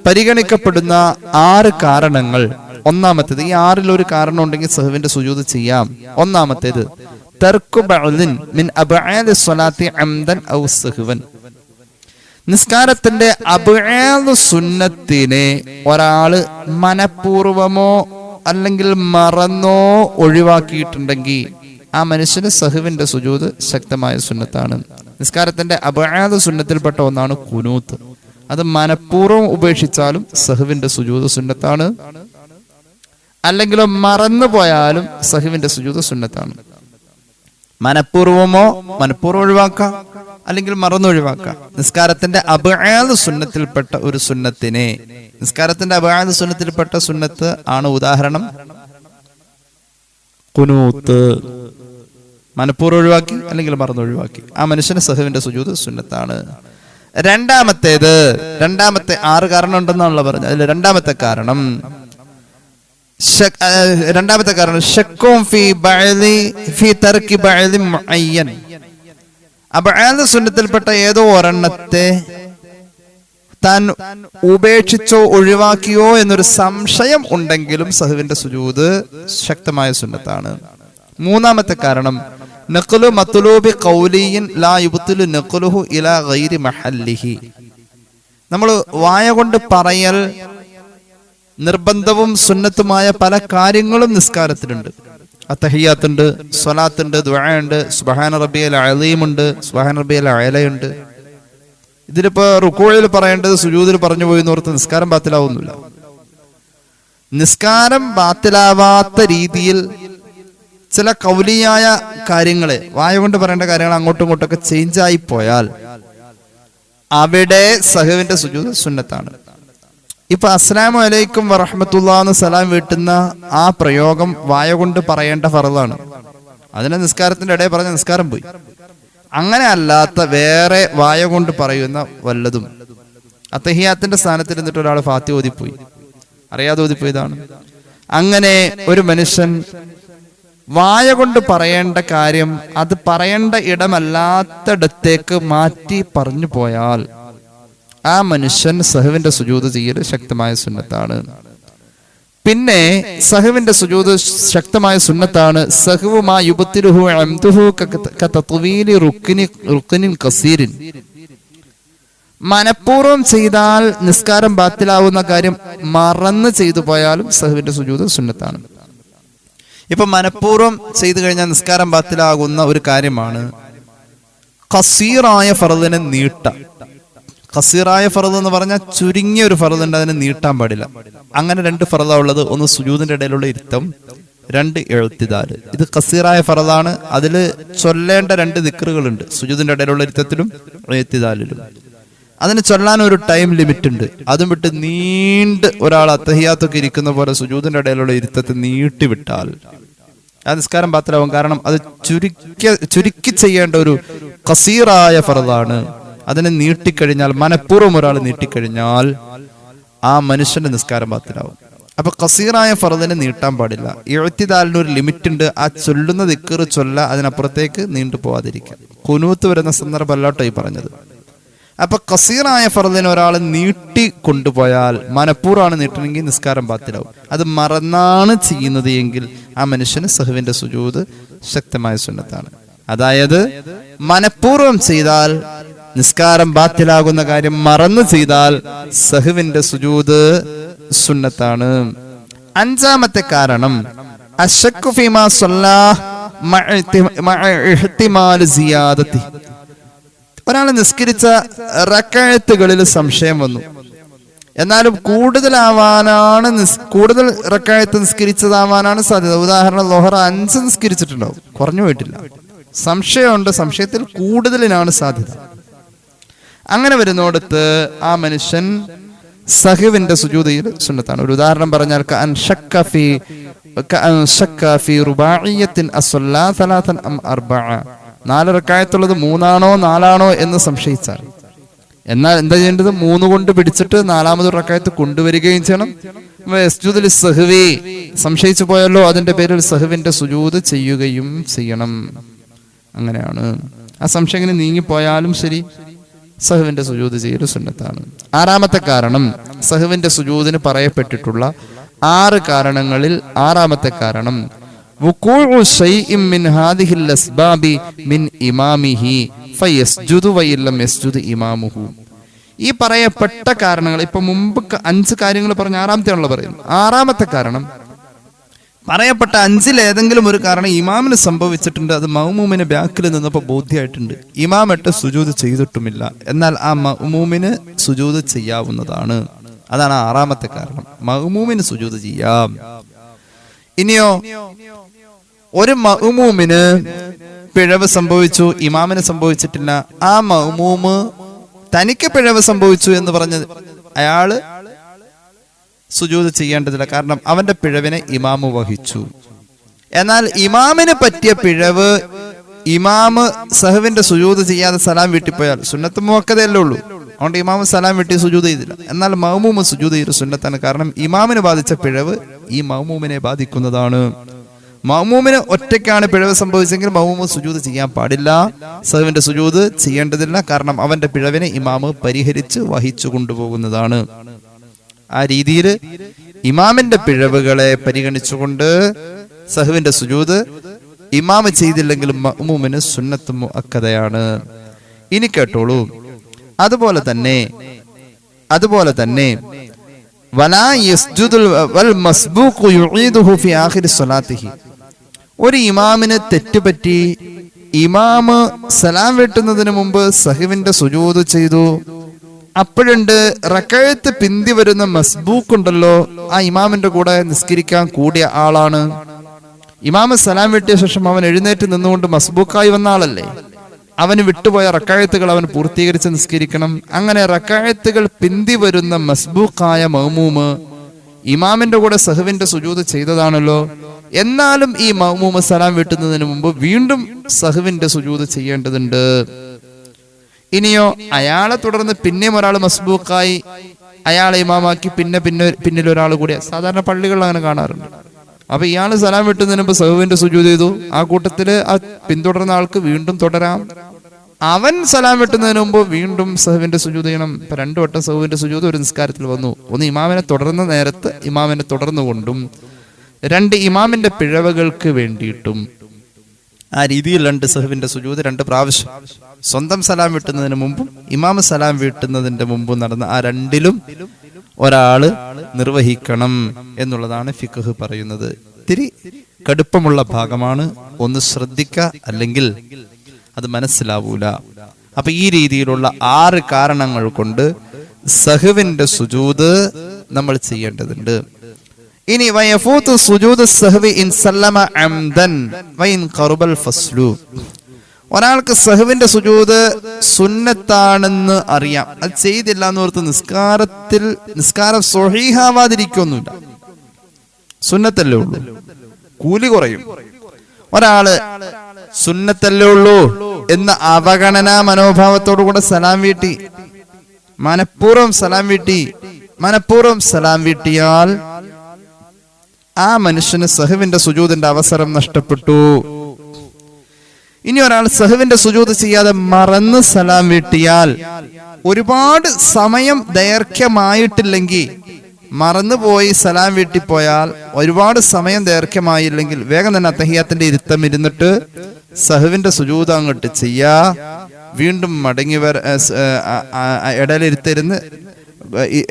Speaker 2: പരിഗണിക്കപ്പെടുന്ന 6 കാരണങ്ങൾ. ഒന്നാമത്തേത്, ഈ 6ൽ ഒരു കാരണം ഉണ്ടെങ്കിൽ സഹവിന്റെ സുജൂദ് ചെയ്യാം. ഒന്നാമത്തേത് തർക്കു ബഅദിൻ മിൻ അബ്ആദി സ്വലാത്തി അംദൻ ഔ സഹ്വൻ. നിസ്കാരത്തിന്റെ അബ്ആദ് സുന്നത്തിനെ ഒരാള് മനഃപൂർവമോ അല്ലെങ്കിൽ മറന്നോ ഒഴിവാക്കിയിട്ടുണ്ടെങ്കിൽ ആ മനുഷ്യന് സഹവിന്റെ സുജൂദ് ശക്തമായ സുന്നത്താണ്. നിസ്കാരത്തിന്റെ അബ്ആദ് സുന്നത്തിൽപ്പെട്ട ഒന്നാണ് ഖുനൂത്ത്. അത് മനഃപൂർവ്വം ഉപേക്ഷിച്ചാലും സഹവിന്റെ സുജൂദ് സുന്നത്താണ്. അല്ലെങ്കിലും മറന്നു പോയാലും സഹവിന്റെ സുജൂദ് സുന്നത്താണ്. മനഃപൂർവ്വം ഒഴിവാക്കാം, അല്ലെങ്കിൽ മറന്നൊഴിവാക്കാം. നിസ്കാരത്തിന്റെ അബ്ആദ് സുന്നത്തിൽപ്പെട്ട ഒരു സുന്നത്തിനെ, നിസ്കാരത്തിന്റെ അബ്ആദ് സുന്നത്തിൽപ്പെട്ട സുന്നത്ത് ആണ് ഉദാഹരണം ഖുനൂത്ത്. മനഃപൂർവ്വം ഒഴിവാക്കി അല്ലെങ്കിൽ മറന്നൊഴിവാക്കി, ആ മനുഷ്യന് സഹവിന്റെ സുജൂദ് സുന്നത്താണ്. രണ്ടാമത്തെ 6 കാരണം ഉണ്ടെന്നാണല്ലോ പറഞ്ഞത്. അതിൽ രണ്ടാമത്തെ കാരണം ശക്കും ഫീ തർക്കി ബഅദി മുഅയ്യൻ. അബ്ആദ് സുന്നത്തിൽപ്പെട്ട ഏതോ ഒരെണ്ണത്തെ താൻ ഉപേക്ഷിച്ചോ ഒഴിവാക്കിയോ എന്നൊരു സംശയം ഉണ്ടെങ്കിലും സഹവിന്റെ സുജൂദ് ശക്തമായ സുന്നത്താണ്. മൂന്നാമത്തെ കാരണം നഖ്ലു മത്ലൂബി ഖൗലിയിൻ ലാ യുബ്തിലു നഖ്ലുഹു ഇലാ ഗൈരി മഹല്ലിഹി. നമ്മൾ വായ കൊണ്ട് പറയൽ നിർബന്ധവും സുന്നത്തുമായ പല കാര്യങ്ങളും നിസ്കാരത്തിലുണ്ട്. അത്തഹിയ്യാത്തുണ്ട്, സ്വലാത്തുണ്ട്, ദുആഉണ്ട്, സുബ്ഹാന റബ്ബിയൽ അലീമുണ്ട്, സുബ്ഹാന റബ്ബിയൽ അഅലയുണ്ട്. ഇതിലിപ്പോ റുകൂഇൽ പറയേണ്ടത് സുജൂദിൽ പറഞ്ഞു പോയി എന്നോർത്ത് നിസ്കാരം ബാത്തിലാവുന്നില്ല. നിസ്കാരം ബാത്തിലാവാത്ത രീതിയിൽ ചില കൗലിയായ കാര്യങ്ങളെ, വായ കൊണ്ട് പറയേണ്ട കാര്യങ്ങൾ അങ്ങോട്ടും ഇങ്ങോട്ടൊക്കെ ചേഞ്ച് ആയി പോയാൽ അവിടെ സഹവിന്റെ സുജൂദ് സുന്നത്താണ്. ഇപ്പൊ അസ്സലാമു അലൈക്കും വറഹ്മത്തുള്ളാഹി എന്ന് സലാം വീട്ടുന്ന ആ പ്രയോഗം വായ കൊണ്ട് പറയേണ്ട ഫർളാണ്. അതിനെ നിസ്കാരത്തിന്റെ ഇടയിൽ പറഞ്ഞ നിസ്കാരം പോയി. അങ്ങനെ അല്ലാത്ത വേറെ വായ കൊണ്ട് പറയുന്ന വല്ലതും, അത്തഹിയാത്തിന്റെ സ്ഥാനത്ത് ഇരുന്നിട്ട് ഒരാൾ ഫാത്തിഹ ഓതിപ്പോയി, അറിയാതെ ഓതിപ്പോയതാണ്. അങ്ങനെ ഒരു മനുഷ്യൻ വായ കൊണ്ട് പറയേണ്ട കാര്യം അത് പറയേണ്ട ഇടമല്ലാത്തിടത്തേക്ക് മാറ്റി പറഞ്ഞു പോയാൽ ആ മനുഷ്യൻ സഹവിന്റെ സുജൂദ് ചെയ്യൽ ശക്തമായ സുന്നത്താണ്. പിന്നെ സഹവിന്റെ സുജൂദ് ശക്തമായ സുന്നത്താണ്. സഹ്വു മാ യുബ്തിലുഹു അംദുഹു കതത്വീലി റുക്നിൻ കസീരിൻ. മനഃപൂർവ്വം ചെയ്താൽ നിസ്കാരം ബാത്തിലാവുന്ന കാര്യം മറന്ന് ചെയ്തു പോയാലും സഹവിന്റെ സുജൂദ് സുന്നത്താണ്. ഇപ്പൊ മനഃപൂർവ്വം ചെയ്തു കഴിഞ്ഞാൽ നിസ്കാരം ബാത്തിലാകുന്ന ഒരു കാര്യമാണ് ഖസീറായ ഫർദിനെ നീട്ടാം. ഖസീറായ ഫർദ് എന്ന് പറഞ്ഞാൽ ചുരുങ്ങിയ ഒരു ഫർദ് ഉണ്ട്, അതിനെ നീട്ടാൻ പാടില്ല. അങ്ങനെ രണ്ട് ഫർദാ ഉള്ളത്. ഒന്ന് സുജൂദിന്റെ ഇടയിലുള്ള ഇരുത്തം, രണ്ട് എഴുത്തിദാല്. ഇത് ഖസീറായ ഫർദാണ്. അതിൽ ചൊല്ലേണ്ട രണ്ട് ദിക്റുകളുണ്ട്, സുജൂദിന്റെ ഇടയിലുള്ള ഇരുത്തത്തിലും എഴുത്തിദാലിലും. അതിന് ചൊല്ലാൻ ഒരു ടൈം ലിമിറ്റ് ഉണ്ട്. അതും വിട്ട് നീണ്ട് ഒരാൾ അത്തഹിയാത്തൊക്കെ ഇരിക്കുന്ന പോലെ സുജൂദിന്റെ ഇടയിലുള്ള ഇരുത്തത്തെ നീട്ടി വിട്ടാൽ ആ നിസ്കാരം ബാത്തിലാവും. കാരണം അത് ചുരുക്കി ചെയ്യേണ്ട ഒരു ഖസീറായ ഫർദാണ്. അതിനെ നീട്ടിക്കഴിഞ്ഞാൽ, മനഃപൂർവ്വം ഒരാൾ നീട്ടിക്കഴിഞ്ഞാൽ ആ മനുഷ്യന്റെ നിസ്കാരം ബാത്തിലാവും. അപ്പൊ ഖസീറായ ഫർദിനെ നീട്ടാൻ പാടില്ല. ഇഅ്തിദാലിന് ഒരു ലിമിറ്റ് ഉണ്ട്. ആ ചൊല്ലുന്ന ദിക്ർ ചൊല്ല, അതിനപ്പുറത്തേക്ക് നീണ്ടു പോവാതിരിക്കുക. ഖുനൂത്ത് വരുന്ന സന്ദർഭമല്ലോട്ടോ ഈ പറഞ്ഞത്. അപ്പൊ ഖസീറായ ഫർദിനെ ഒരാൾ നീട്ടി കൊണ്ടുപോയാൽ, മനഃപൂർവ്വമാണ് നീട്ടണമെങ്കിൽ നിസ്കാരം ബാത്തിലാവും. അത് മറന്നാണ് ചെയ്യുന്നത് എങ്കിൽ ആ മനുഷ്യന് സഹ്വിന്റെ സുജൂദ് ശക്തമായ സുന്നത്താണ്. അതായത് മനഃപൂർവ്വം ചെയ്താൽ നിസ്കാരം ബാത്തിലാകുന്ന കാര്യം മറന്നു ചെയ്താൽ സഹ്വിന്റെ സുജൂദ് സുന്നത്താണ്. അഞ്ചാമത്തെ കാരണം അശ്ശക്കു ഫീമാ സ്വല്ലാഹ് മഅ ഇഹ്തിമാൽ സിയാദതി. ഒരാൾ നിസ്കരിച്ച റക്അത്തുകളിൽ സംശയം വന്നു, എന്നാലും കൂടുതൽ റക്അത്ത് നിസ്കരിച്ചതാവാനാണ് സാധ്യത. ഉദാഹരണം, ളുഹർ 5 നിസ്കരിച്ചിട്ടുണ്ടാവും, കുറഞ്ഞു പോയിട്ടില്ല. സംശയമുണ്ട്, സംശയത്തിൽ കൂടുതലിനാണ് സാധ്യത. അങ്ങനെ വരുന്നിടത്ത് ആ മനുഷ്യൻ സഹ്വിന്റെ സുജൂദിൽ സുന്നത്താണ്. ഒരു ഉദാഹരണം പറഞ്ഞാൽ നാല് റക്അത്തുള്ളത് 3 4 എന്ന് സംശയിച്ചാൽ, എന്നാൽ എന്താ ചെയ്യേണ്ടത്? 3 കൊണ്ട് പിടിച്ചിട്ട് 4ാമത് റക്അത്ത് കൊണ്ടുവരികയും ചെയ്യണം. യസ്ജുദുൽ സഹ്വി, സംശയിച്ചു പോയല്ലോ, അതിന്റെ പേരിൽ സഹ്വിന്റെ സുജൂദ് ചെയ്യുകയും ചെയ്യണം. അങ്ങനെയാണ്. ആ സംശയം ഇങ്ങനെ നീങ്ങിപ്പോയാലും ശരി, സഹ്വിന്റെ സുജൂദ് ചെയ്യൽ സുന്നത്താണ്. ആറാമത്തെ കാരണം, സഹ്വിന്റെ സുജൂദിന് പറയപ്പെട്ടിട്ടുള്ള 6 കാരണങ്ങളിൽ 6ാമത്തെ കാരണം വുഖൂഉ ശൈഇൻ മിൻ ഹാദിഹിൽ അസ്ബാബി മിൻ ഇമാമിഹി ഫയസ്ജുദു വഇല്ലം യസ്ജുദ് ഇമാമുഹു. ഈ പറയപ്പെട്ട കാരണങ്ങൾ, ഇപ്പൊ മുമ്പ് 5 കാര്യങ്ങൾ പറഞ്ഞ 6ാമത്തെയാണല്ലോ പറയുന്നത്. 6ാമത്തെ കാരണം, പറയപ്പെട്ട 5-ൽ ഏതെങ്കിലും ഒരു കാരണം ഇമാമിന് സംഭവിച്ചിട്ടുണ്ട്. അത് മഅ്മൂമിന് ബാക്കിൽ നിന്നപ്പോൾ ബോധ്യമായിട്ടുണ്ട്. ഇമാമിട്ട് സുജൂദ് ചെയ്തിട്ടുമില്ല, എന്നാൽ ആ മഅ്മൂമിന് സുജൂദ് ചെയ്യാവുന്നതാണ്. അതാണ് 6ാമത്തെ കാരണം. മഅ്മൂമിന് സുജൂദ് ചെയ്യാം. ഇനിയോ, ഒരു മഅ്മൂമിന് പിഴവ് സംഭവിച്ചു, ഇമാമിന് സംഭവിച്ചിട്ടില്ല. ആ മഅ്മൂമ് തനിക്ക് പിഴവ് സംഭവിച്ചു എന്ന് പറഞ്ഞ് അയാള് സുജൂദ് ചെയ്യേണ്ടതില്ല, കാരണം അവന്റെ പിഴവിനെ ഇമാമ് വഹിച്ചു. എന്നാൽ ഇമാമിന് പറ്റിയ പിഴവ്, ഇമാമ് സഹ്വിന്റെ സുജൂദ് ചെയ്യാതെ സലാം വീട്ടിപ്പോയാൽ, സുന്നത്ത് മുഅക്കദയല്ലേ ഉള്ളൂ, അതുകൊണ്ട് ഇമാമ് സലാം വീട്ടി സുജൂദ് ചെയ്തില്ല. എന്നാൽ മഅ്മൂമ് സുജൂദ് ചെയ്ത് സുന്നത്താണ്. കാരണം ഇമാമിന് ബാധിച്ച പിഴവ് ഈ മഅ്മൂമിനെ ബാധിക്കുന്നതാണ്. മഅ്മൂമിന് ഒറ്റയ്ക്കാണ് പിഴവ് സംഭവിച്ചെങ്കിൽ മഅ്മൂമ് സുജൂദ് ചെയ്യാൻ പാടില്ല, സഹ്വിന്റെ സുജൂദ് ചെയ്യേണ്ടതില്ല. കാരണം അവന്റെ പിഴവിനെ ഇമാമ് പരിഹരിച്ച് വഹിച്ചു കൊണ്ടുപോകുന്നതാണ്. ആ രീതിയിൽ ഇമാമിന്റെ പിഴവുകളെ പരിഗണിച്ചുകൊണ്ട് സഹ്വിന്റെ സുജൂദ് ഇമാമ് ചെയ്തില്ലെങ്കിലും മഅ്മൂമിന് സുന്നത്ത് മുഅക്കദയാണ്. ഇനി കേട്ടോളൂ. അതുപോലെ തന്നെ അതുപോലെ തന്നെ വലാ യസ്ജുദുൽ വൽ മസ്ബൂഖു യുഈദുഹു ഫി ആഖിരി സ്വലാത്തിഹി. ഒരു ഇമാമിന് തെറ്റുപറ്റി ഇമാമ് സലാം വെട്ടുന്നതിന് മുമ്പ് സഹവിന്റെ സുജൂദ് ചെയ്തു. അപ്പോഴുണ്ട് റകഅത്ത് പിന്തി വരുന്ന മസ്ബൂക്ക് ഉണ്ടല്ലോ, ആ ഇമാമിന്റെ കൂടെ നിസ്കരിക്കാൻ കൂടിയ ആളാണ്. ഇമാമ് സലാം വെട്ടിയ ശേഷം അവൻ എഴുന്നേറ്റ് നിന്നുകൊണ്ട് മസ്ബൂക്കായി വന്ന ആളല്ലേ, അവന് വിട്ടുപോയ റകഅത്തുകൾ അവൻ പൂർത്തീകരിച്ച് നിസ്കരിക്കണം. അങ്ങനെ റകഅത്തുകൾ പിന്തി വരുന്ന മസ്ബൂക്കായ മഅ്മൂമ് ഇമാമിന്റെ കൂടെ സഹവിന്റെ സുജൂദ് ചെയ്തതാണല്ലോ, എന്നാലും ഈ മഅ്മൂമ് സലാം വെട്ടുന്നതിന് മുമ്പ് വീണ്ടും സഹവിന്റെ സുജൂദ് ചെയ്യേണ്ടതുണ്ട്. ഇനിയോ അയാളെ തുടർന്ന് പിന്നെയും ഒരാൾ മസ്ബൂക്കായി അയാളെ ഇമാമാക്കി പിന്നിൽ ഒരാൾ കൂടി, സാധാരണ പള്ളികളിൽ അങ്ങനെ കാണാറുണ്ട്. അപ്പൊ ഇയാള് സലാം വെട്ടുന്നതിന് മുമ്പ് സഹവിന്റെ സുജൂദ് ചെയ്തു, ആ കൂട്ടത്തില് ആ പിന്തുടർന്ന ആൾക്ക് വീണ്ടും തുടരാം. അവൻ സലാം വെട്ടുന്നതിന് മുമ്പ് വീണ്ടും സഹവിന്റെ സുജൂദ് ചെയ്യണം. ഇപ്പൊ 2 വട്ടം സഹവിന്റെ സുജൂദ് ഒരു നിസ്കാരത്തിൽ വന്നു. ഒന്ന് ഇമാമിനെ തുടർന്ന നേരത്ത് ഇമാമിനെ തുടർന്നുകൊണ്ടും, 2 ഇമാമിന്റെ പിഴവുകൾക്ക് വേണ്ടിയിട്ടും. ആ രീതിയിൽ 2 സഹവിന്റെ സുജൂദ് 2 പ്രാവശ്യം സ്വന്തം സലാം വെട്ടുന്നതിന് മുമ്പും ഇമാമ് സലാം വെട്ടുന്നതിന്റെ മുമ്പും നടന്ന ആ 2ലും ഒരാള് നിർവഹിക്കണം എന്നുള്ളതാണ് ഫിഖ്ഹ് പറയുന്നത്. ഇത്തിരി കടുപ്പമുള്ള ഭാഗമാണ്, ഒന്ന് ശ്രദ്ധിക്ക, അല്ലെങ്കിൽ അത് മനസ്സിലാവൂല. അപ്പൊ ഈ രീതിയിലുള്ള 6 കാരണങ്ങൾ കൊണ്ട് സഹവിന്റെ സുജൂദ് നമ്മൾ ചെയ്യേണ്ടതുണ്ട്. ഇനി വയഫൂതു സുജൂദ് സഹവി ഇൻ സല്ലമ അംദൻ വഇൻ ഖറബൽ ഫസ്ലു. ഒരാൾക്ക് സഹവിന്റെ സുജൂദ് സുന്നത്താണെന്ന് അറിയാം, അത് ചെയ്തില്ല എന്ന് ഓർത്ത് നിസ്കാരം സ്വഹീഹാവാതിരിക്കൊന്നുമില്ല. സുന്നത്തല്ലേ ഉള്ളൂ, കൂലി കുറയും. ഒരാള് സുന്നത്തല്ലേ ഉള്ളൂ എന്ന അവഗണനാ മനോഭാവത്തോടു കൂടെ സലാം വീട്ടി, മനഃപൂർവ്വം സലാം വീട്ടിയാൽ ആ മനുഷ്യന് സഹവിന്റെ സുജൂദിന്റെ അവസരം നഷ്ടപ്പെട്ടു. ഇനി ഒരാൾ സഹവിന്റെ സുജൂദ് ചെയ്യാതെ മറന്ന് സലാം വീട്ടിയാൽ, ഒരുപാട് സമയം ദൈർഘ്യമായിട്ടില്ലെങ്കിൽ, മറന്നുപോയി സലാം വീട്ടിപ്പോയാൽ ഒരുപാട് സമയം ദൈർഘ്യമായില്ലെങ്കിൽ വേഗം തന്നെ അത്തഹിയാത്തിന്റെ ഇരുത്തം ഇരുന്നിട്ട് സഹവിന്റെ സുജൂദ് അങ്ങോട്ട് ചെയ്യാ. വീണ്ടും മടങ്ങി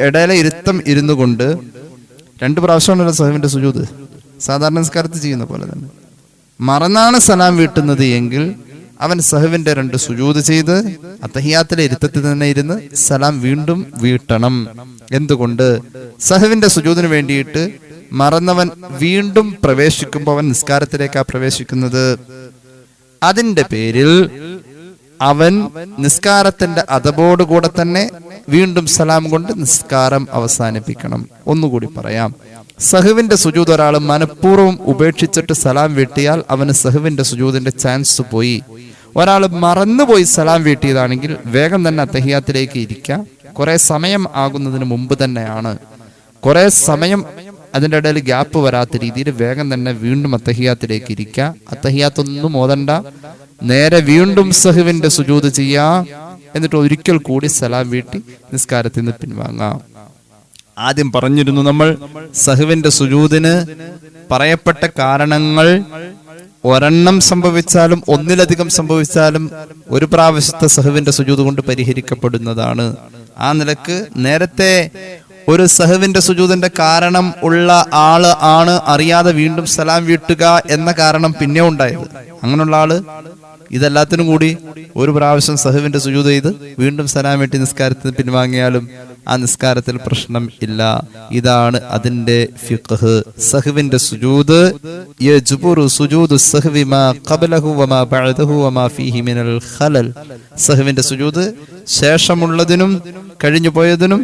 Speaker 2: ഇടയിലെ ഇരുത്തം ഇരുന്നു കൊണ്ട് 2 പ്രാവശ്യമാണല്ലോ സഹവിന്റെ സുജൂദ്, സാധാരണ നിസ്കാരത്തിൽ ചെയ്യുന്ന പോലെ തന്നെ. മറന്നാണ് സലാം വീട്ടുന്നത് എങ്കിൽ അവൻ സഹവിന്റെ 2 സുജൂദ് ചെയ്ത് അത്തഹിയാത്തിലെ ഇരുത്തത്തിൽ തന്നെ ഇരുന്ന് സലാം വീണ്ടും വീട്ടണം. എന്തുകൊണ്ട്? സഹവിന്റെ സുജൂദിന് വേണ്ടിയിട്ട് മറന്നവൻ വീണ്ടും പ്രവേശിക്കുമ്പോൾ അവൻ നിസ്കാരത്തിലേക്കാണ് പ്രവേശിക്കുന്നത്. അതിന്റെ പേരിൽ അവൻ നിസ്കാരത്തിന്റെ അതബോടുകൂടെ തന്നെ വീണ്ടും സലാം കൊണ്ട് നിസ്കാരം അവസാനിപ്പിക്കണം. ഒന്നുകൂടി പറയാം, സഹവിന്റെ സുജൂദ് ഒരാൾ മനഃപൂർവ്വം ഉപേക്ഷിച്ചിട്ട് സലാം വീട്ടിയാൽ അവന് സഹവിന്റെ സുജൂദിന്റെ ചാൻസ് പോയി. ഒരാൾ മറന്നുപോയി സലാം വീട്ടിയതാണെങ്കിൽ വേഗം തന്നെ അത്തഹിയാത്തിലേക്ക് ഇരിക്കാം. കുറെ സമയം ആകുന്നതിന് മുമ്പ് തന്നെയാണ്, കുറെ സമയം അതിൻ്റെ ഇടയിൽ ഗ്യാപ്പ് വരാത്ത രീതിയിൽ വേഗം തന്നെ വീണ്ടും അത്തഹിയാത്തിലേക്ക് ഇരിക്കുക. അത്തഹിയാത്തൊന്നും ഓതണ്ട, നേരെ വീണ്ടും സഹവിന്റെ സുജൂദ് ചെയ്യാം. എന്നിട്ട് ഒരിക്കൽ കൂടി സലാം വീട്ടി നിസ്കാരത്തിൽ നിന്ന് പിൻവാങ്ങാം. ആദ്യം പറഞ്ഞിരുന്നു നമ്മൾ, സഹവിന്റെ സുജൂദിന് പറയപ്പെട്ട കാരണങ്ങൾ ഒരെണ്ണം സംഭവിച്ചാലും ഒന്നിലധികം സംഭവിച്ചാലും ഒരു പ്രാവശ്യത്തെ സഹവിന്റെ സുജൂദ് കൊണ്ട് പരിഹരിക്കപ്പെടുന്നതാണ്. ആ നിലക്ക് നേരത്തെ ഒരു സഹവിന്റെ സുജൂദിന്റെ കാരണം ഉള്ള ആള് ആണ് അറിയാതെ വീണ്ടും സലാം വീട്ടുക എന്ന കാരണം പിന്നെ ഉണ്ടായത്. അങ്ങനെയുള്ള ആള് ഇതെല്ലാത്തിനും കൂടി ഒരു പ്രാവശ്യം സഹവിന്റെ സുജൂദ് ചെയ്ത് വീണ്ടും സലാം വീട്ടി നിസ്കാരത്തിന് പിൻവാങ്ങിയാലും ആ നിസ്കാരത്തിൽ പ്രശ്നം ഇല്ല. ഇതാണ് അതിന്റെ ഫിഖ്ഹ്. സഹവിന്റെ സുജൂദ് യജ്ബുറു സുജൂദു സഹവി മാ ഖബ്ലഹു വമാ ബഅദഹു വമാ ഫീഹി മിനൽ ഖലൽ. സഹവിന്റെ സുജൂദ് ശേഷമുള്ളതിനും കഴിഞ്ഞു പോയതിനും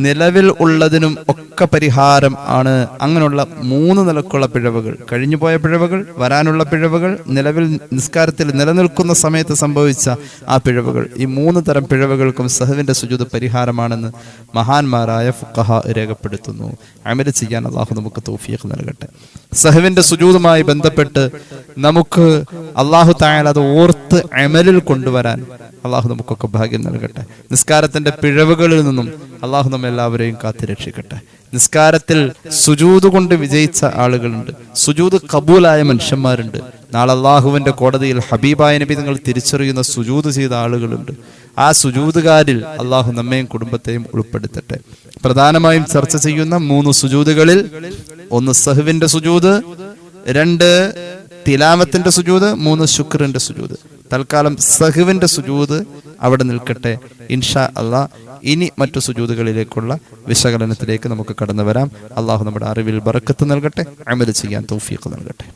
Speaker 2: നിലവിൽ ഉള്ളതിനും ഒക്കെ പരിഹാരം ആണ്. അങ്ങനെയുള്ള 3 നിലക്കുള്ള പിഴവുകൾ, കഴിഞ്ഞു പോയ പിഴവുകൾ, വരാനുള്ള പിഴവുകൾ, നിലവിൽ നിസ്കാരത്തിൽ നിലനിൽക്കുന്ന സമയത്ത് സംഭവിച്ച ആ പിഴവുകൾ, ഈ 3 തരം പിഴവുകൾക്കും സഹവിന്റെ സുജൂദ് പരിഹാരമാണെന്ന് മഹാന്മാരായ ഫുഖഹാ രേഖപ്പെടുത്തുന്നു. അമല് ചെയ്യാൻ അല്ലാഹു നമുക്ക് തൗഫീഖ് നൽകട്ടെ. സഹവിന്റെ സുജൂദുമായി ബന്ധപ്പെട്ട് നമുക്ക് അല്ലാഹു തആല അത് ഓർത്ത് അമലിൽ കൊണ്ടുവരാൻ അല്ലാഹു നമുക്കൊക്കെ ഭാഗ്യം നൽകട്ടെ. നിസ്കാരത്തിന്റെ പിഴവുകളിൽ നിന്നും അള്ളാഹു നമ്മെ എല്ലാവരെയും കാത്തുരക്ഷിക്കട്ടെ. നിസ്കാരത്തിൽ സുജൂദ് കൊണ്ട് വിജയിച്ച ആളുകളുണ്ട്, സുജൂദ് കബൂലായ മനുഷ്യന്മാരുണ്ട്. നാളെ അള്ളാഹുവിന്റെ കോടതിയിൽ ഹബീബായ നബി നിങ്ങൾ തിരിച്ചറിയുന്ന സുജൂദ് ചെയ്ത ആളുകളുണ്ട്. ആ സുജൂദുകാരിൽ അള്ളാഹു നമ്മയും കുടുംബത്തെയും ഉൾപ്പെടുത്തട്ടെ. പ്രധാനമായും ചർച്ച ചെയ്യുന്ന 3 സുജൂദുകളിൽ 1 സഹ്വിന്റെ സുജൂദ്, 2 തിലാവത്തിന്റെ സുജൂദ്, 3 ശുക്റിന്റെ സുജൂദ്. തൽക്കാലം സഹ്വിന്റെ സുജൂദ് അവിടെ നിൽക്കട്ടെ. ഇൻഷാ അള്ളാഹ് ഇനി മറ്റു സുജൂദുകളിലേക്കുള്ള വിശകലനത്തിലേക്ക് നമുക്ക് കടന്നു വരാം. അള്ളാഹു നമ്മുടെ അറിവിൽ ബറക്കത്ത് നൽകട്ടെ, അമൽ ചെയ്യാൻ തൗഫീഖ് നൽകട്ടെ.